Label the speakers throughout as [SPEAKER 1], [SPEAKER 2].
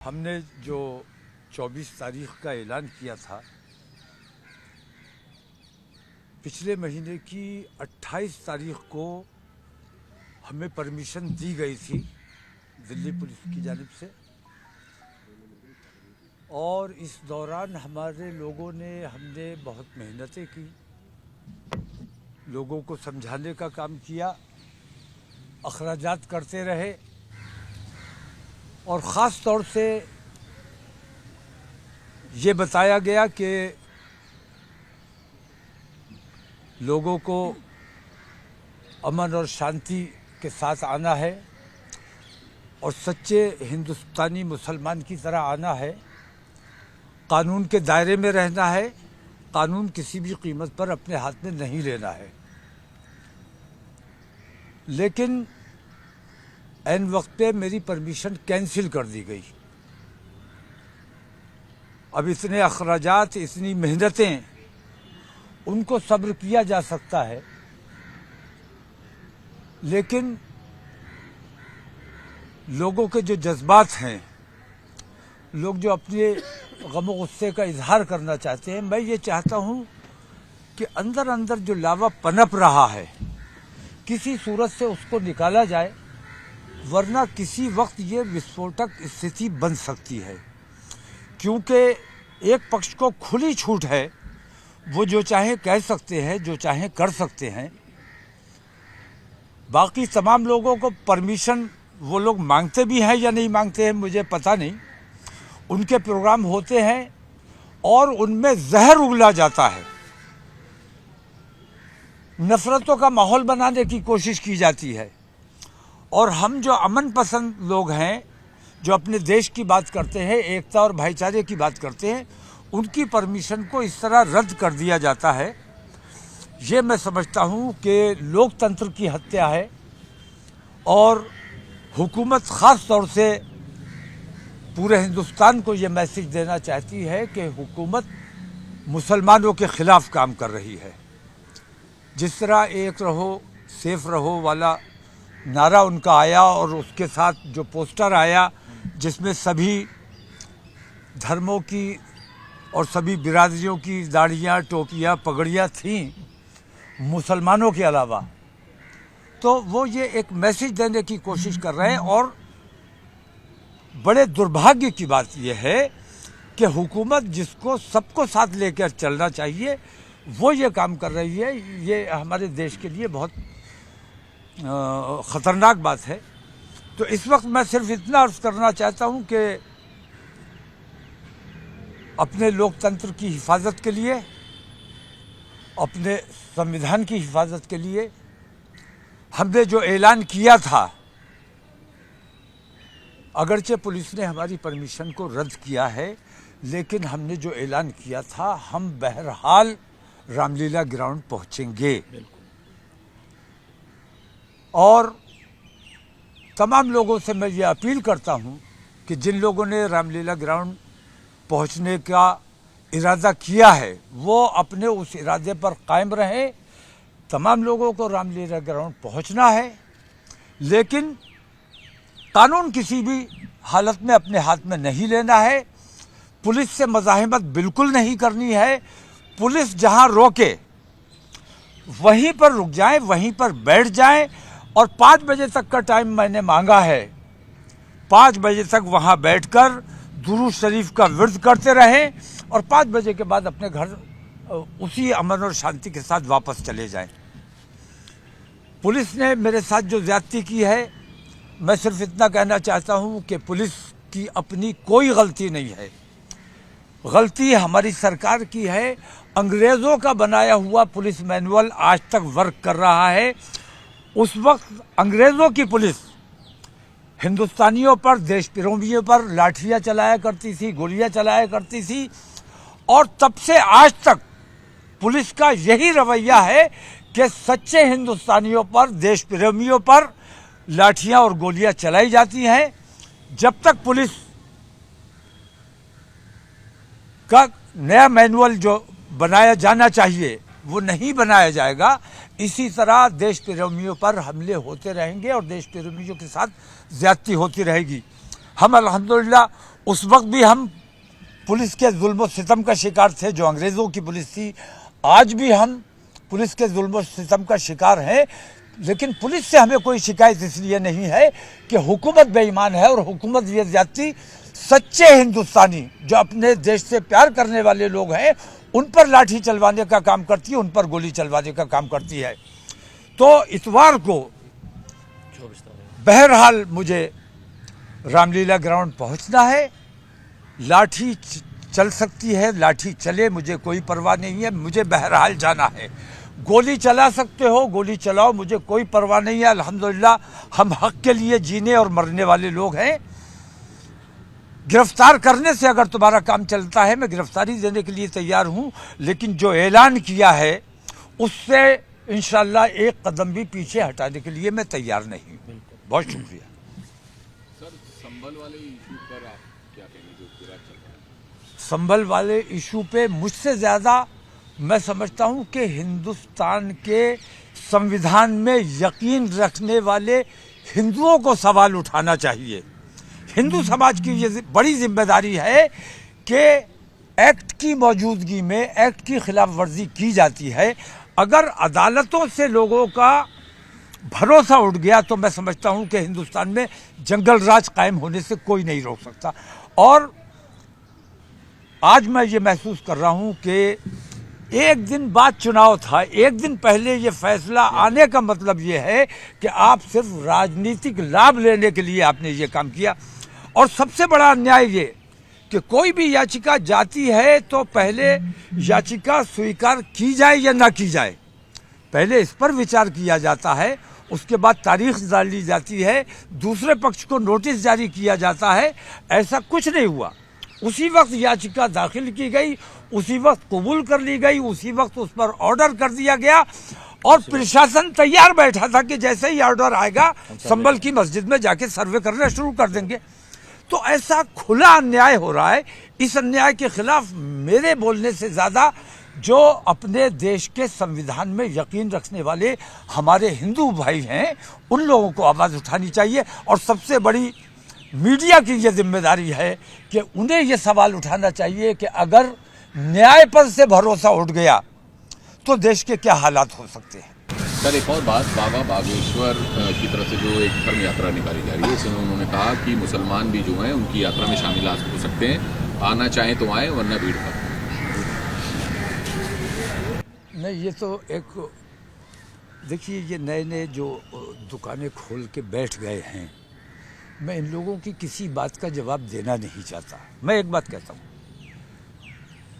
[SPEAKER 1] हमने जो 24 तारीख का ऐलान किया था, पिछले महीने की 28 तारीख को हमें परमिशन दी गई थी दिल्ली पुलिस की जानिब से। और इस दौरान हमारे लोगों ने हमने बहुत मेहनतें की, लोगों को समझाने का काम किया, अखराजात करते रहे। और ख़ास तौर से ये बताया गया कि लोगों को अमन और शांति के साथ आना है और सच्चे हिंदुस्तानी मुसलमान की तरह आना है, कानून के दायरे में रहना है, कानून किसी भी कीमत पर अपने हाथ में नहीं लेना है। लेकिन ऐन वक्त पे मेरी परमिशन कैंसिल कर दी गई। अब इतने अखराजात, इतनी मेहनतें, उनको सब्र किया जा सकता है, लेकिन लोगों के जो जज्बात हैं, लोग जो अपने गम गुस्से का इजहार करना चाहते हैं, मैं ये चाहता हूँ कि अंदर अंदर जो लावा पनप रहा है, किसी सूरत से उसको निकाला जाए, वरना किसी वक्त ये विस्फोटक स्थिति बन सकती है। क्योंकि एक पक्ष को खुली छूट है, वो जो चाहे कह सकते हैं, जो चाहे कर सकते हैं। बाकी तमाम लोगों को परमिशन वो लोग मांगते भी हैं या नहीं मांगते हैं मुझे पता नहीं, उनके प्रोग्राम होते हैं और उनमें जहर उगला जाता है, नफरतों का माहौल बनाने की कोशिश की जाती है। और हम जो अमन पसंद लोग हैं, जो अपने देश की बात करते हैं, एकता और भाईचारे की बात करते हैं, उनकी परमिशन को इस तरह रद्द कर दिया जाता है। ये मैं समझता हूँ कि लोकतंत्र की हत्या है। और हुकूमत ख़ास तौर से पूरे हिंदुस्तान को ये मैसेज देना चाहती है कि हुकूमत मुसलमानों के ख़िलाफ़ काम कर रही है। जिस तरह एक रहो सेफ रहो वाला नारा उनका आया और उसके साथ जो पोस्टर आया जिसमें सभी धर्मों की और सभी बिरादरियों की दाढ़ियाँ, टोपियाँ, पगड़ियाँ थीं मुसलमानों के अलावा, तो वो ये एक मैसेज देने की कोशिश कर रहे हैं। और बड़े दुर्भाग्य की बात यह है कि हुकूमत जिसको सबको साथ लेकर चलना चाहिए वो ये काम कर रही है। ये हमारे देश के लिए बहुत ख़तरनाक बात है। तो इस वक्त मैं सिर्फ इतना अर्ज़ करना चाहता हूँ कि अपने लोकतंत्र की हिफाजत के लिए, अपने संविधान की हिफाजत के लिए हमने जो ऐलान किया था, अगरचे पुलिस ने हमारी परमिशन को रद्द किया है, लेकिन हमने जो ऐलान किया था, हम बहरहाल रामलीला ग्राउंड पहुँचेंगे। और तमाम लोगों से मैं ये अपील करता हूँ कि जिन लोगों ने रामलीला ग्राउंड पहुँचने का इरादा किया है, वो अपने उस इरादे पर कायम रहें। तमाम लोगों को रामलीला ग्राउंड पहुँचना है, लेकिन कानून किसी भी हालत में अपने हाथ में नहीं लेना है। पुलिस से मज़ाहिमत बिल्कुल नहीं करनी है। पुलिस जहाँ रोके वहीं पर रुक जाएं, वहीं पर बैठ जाएं। और 5 बजे तक का टाइम मैंने मांगा है। 5 बजे तक वहाँ बैठकर दुरूद शरीफ का विर्द करते रहें और 5 बजे के बाद अपने घर उसी अमन और शांति के साथ वापस चले जाएं। पुलिस ने मेरे साथ जो ज़्यादती की है, मैं सिर्फ इतना कहना चाहता हूँ कि पुलिस की अपनी कोई गलती नहीं है। गलती हमारी सरकार की है। अंग्रेज़ों का बनाया हुआ पुलिस मैनुअल आज तक वर्क कर रहा है। उस वक्त अंग्रेज़ों की पुलिस हिंदुस्तानियों पर, देश प्रेमियों पर लाठियाँ चलाया करती थी, गोलियाँ चलाया करती थी। और तब से आज तक पुलिस का यही रवैया है कि सच्चे हिंदुस्तानियों पर, देश प्रेमियों पर लाठियाँ और गोलियाँ चलाई जाती हैं। जब तक पुलिस का नया मैनुअल जो बनाया जाना चाहिए वो नहीं बनाया जाएगा, इसी तरह देश प्रेमियों पर हमले होते रहेंगे और देश प्रेमियों के साथ ज़्यादती होती रहेगी। हम अल्हम्दुलिल्लाह उस वक्त भी हम पुलिस के जुल्म सितम का शिकार थे, जो अंग्रेज़ों की पुलिस थी। आज भी हम पुलिस के जुल्म सितम का शिकार हैं, लेकिन पुलिस से हमें कोई शिकायत इसलिए नहीं है कि हुकूमत बेईमान है और हुकूमत ये ज्यादती सच्चे हिंदुस्तानी जो अपने देश से प्यार करने वाले लोग हैं उन पर लाठी चलवाने का काम करती है, उन पर गोली चलवाने का काम करती है। तो इतवार को बहरहाल मुझे रामलीला ग्राउंड पहुंचना है। लाठी चल सकती है, लाठी चले, मुझे कोई परवाह नहीं है, मुझे बहरहाल जाना है। गोली चला सकते हो, गोली चलाओ, मुझे कोई परवाह नहीं है। अल्हम्दुलिल्लाह हम हक के लिए जीने और मरने वाले लोग हैं। गिरफ्तार करने से अगर तुम्हारा काम चलता है, मैं गिरफ्तारी देने के लिए तैयार हूं, लेकिन जो ऐलान किया है उससे इंशाल्लाह एक कदम भी पीछे हटाने के लिए मैं तैयार नहीं हूं। बहुत शुक्रिया।
[SPEAKER 2] सर, संभल वाले इशू पर आप क्या कहेंगे जो पूरा चल रहा है?
[SPEAKER 1] संभल वाले इशू पे मुझसे ज़्यादा मैं समझता हूं कि हिंदुस्तान के संविधान में यकीन रखने वाले हिंदुओं को सवाल उठाना चाहिए। हिंदू समाज की ये बड़ी जिम्मेदारी है कि एक्ट की मौजूदगी में एक्ट की खिलाफ वर्जी की जाती है। अगर अदालतों से लोगों का भरोसा उठ गया तो मैं समझता हूं कि हिंदुस्तान में जंगल राज कायम होने से कोई नहीं रोक सकता। और आज मैं ये महसूस कर रहा हूं कि एक दिन बाद चुनाव था, एक दिन पहले ये फैसला आने का मतलब ये है कि आप सिर्फ राजनीतिक लाभ लेने के लिए आपने ये काम किया। और सबसे बड़ा अन्याय ये कि कोई भी याचिका जाती है तो पहले याचिका स्वीकार की जाए या ना की जाए, पहले इस पर विचार किया जाता है, उसके बाद तारीख डाली जाती है, दूसरे पक्ष को नोटिस जारी किया जाता है। ऐसा कुछ नहीं हुआ। उसी वक्त याचिका दाखिल की गई, उसी वक्त कबूल कर ली गई, उसी वक्त उस पर ऑर्डर कर दिया गया और प्रशासन तैयार बैठा था कि जैसे ही ऑर्डर आएगा संभल की मस्जिद में जाके सर्वे करना शुरू कर देंगे। तो ऐसा खुला अन्याय हो रहा है। इस अन्याय के खिलाफ मेरे बोलने से ज्यादा जो अपने देश के संविधान में यकीन रखने वाले हमारे हिंदू भाई हैं उन लोगों को आवाज उठानी चाहिए। और सबसे बड़ी मीडिया की ये जिम्मेदारी है कि उन्हें ये सवाल उठाना चाहिए कि अगर न्याय पर से भरोसा उठ गया तो देश के क्या हालात हो सकते हैं।
[SPEAKER 2] सर, एक और बात, बाबा बागेश्वर की तरफ से जो एक धर्म यात्रा निकाली जा रही है, इसमें उन्होंने कहा कि मुसलमान भी जो हैं उनकी यात्रा में शामिल हो सकते हैं, आना चाहें तो आए वरना भीड़ का।
[SPEAKER 1] नहीं, ये तो एक देखिए, ये नए नए जो दुकानें खोल के बैठ गए हैं, मैं इन लोगों की किसी बात का जवाब देना नहीं चाहता। मैं एक बात कहता हूँ,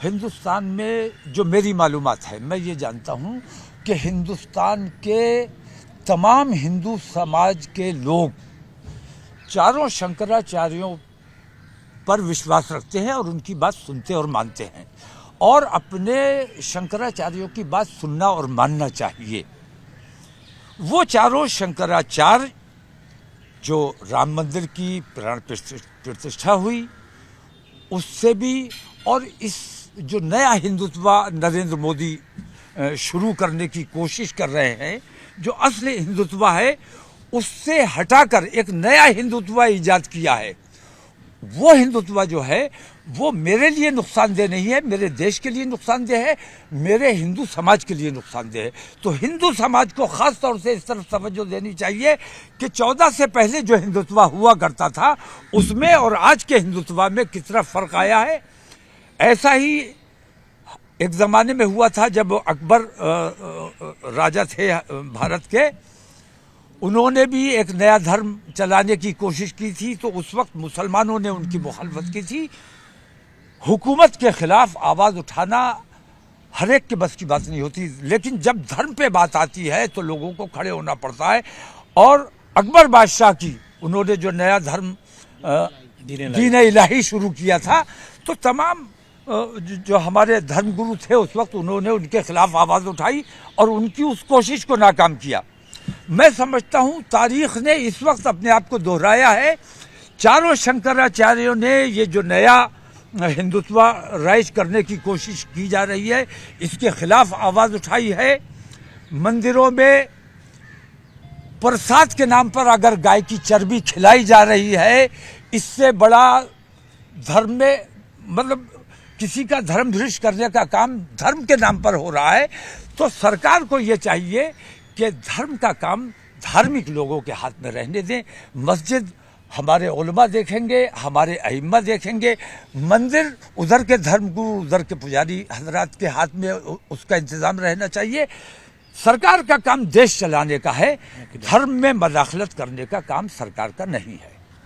[SPEAKER 1] हिंदुस्तान में जो मेरी मालूमात है, मैं ये जानता हूँ कि हिंदुस्तान के तमाम हिंदू समाज के लोग चारों शंकराचार्यों पर विश्वास रखते हैं और उनकी बात सुनते और मानते हैं, और अपने शंकराचार्यों की बात सुनना और मानना चाहिए। वो चारों शंकराचार्य जो राम मंदिर की प्राण प्रतिष्ठा हुई उससे भी, और इस जो नया हिंदुत्व नरेंद्र मोदी शुरू करने की कोशिश कर रहे हैं, जो असली हिंदुत्व है उससे हटाकर एक नया हिंदुत्व ईजाद किया है। वो हिंदुत्व जो है वो मेरे लिए नुकसानदेह नहीं है, मेरे देश के लिए नुकसानदेह है, मेरे हिंदू समाज के लिए नुकसानदेह है। तो हिंदू समाज को खास तौर से इस तरफ तवज्जो देनी चाहिए कि 14 से पहले जो हिंदुत्व हुआ करता था उसमें और आज के हिंदुत्व में कितना फर्क आया है। ऐसा ही एक ज़माने में हुआ था जब अकबर राजा थे भारत के, उन्होंने भी एक नया धर्म चलाने की कोशिश की थी, तो उस वक्त मुसलमानों ने उनकी मुखालफत की थी। हुकूमत के खिलाफ आवाज़ उठाना हर एक के बस की बात नहीं होती, लेकिन जब धर्म पे बात आती है तो लोगों को खड़े होना पड़ता है। और अकबर बादशाह की उन्होंने जो नया धर्म दीन इलाही शुरू किया था, तो तमाम जो हमारे धर्मगुरु थे उस वक्त उन्होंने उनके खिलाफ आवाज़ उठाई और उनकी उस कोशिश को नाकाम किया। मैं समझता हूँ तारीख ने इस वक्त अपने आप को दोहराया है। चारों शंकराचार्यों ने ये जो नया हिंदुत्व राइज करने की कोशिश की जा रही है इसके खिलाफ आवाज़ उठाई है। मंदिरों में प्रसाद के नाम पर अगर गाय की चर्बी खिलाई जा रही है, इससे बड़ा धर्म में मतलब किसी का धर्म भ्रष्ट करने का काम धर्म के नाम पर हो रहा है, तो सरकार को ये चाहिए कि धर्म का काम धार्मिक लोगों के हाथ में रहने दें। मस्जिद हमारे उलमा देखेंगे, हमारे अइम्मा देखेंगे, मंदिर उधर के धर्मगुरु, उधर के पुजारी हजरात के हाथ में उसका इंतजाम रहना चाहिए। सरकार का काम देश चलाने का है, धर्म में मदाखलत करने का काम सरकार का नहीं है।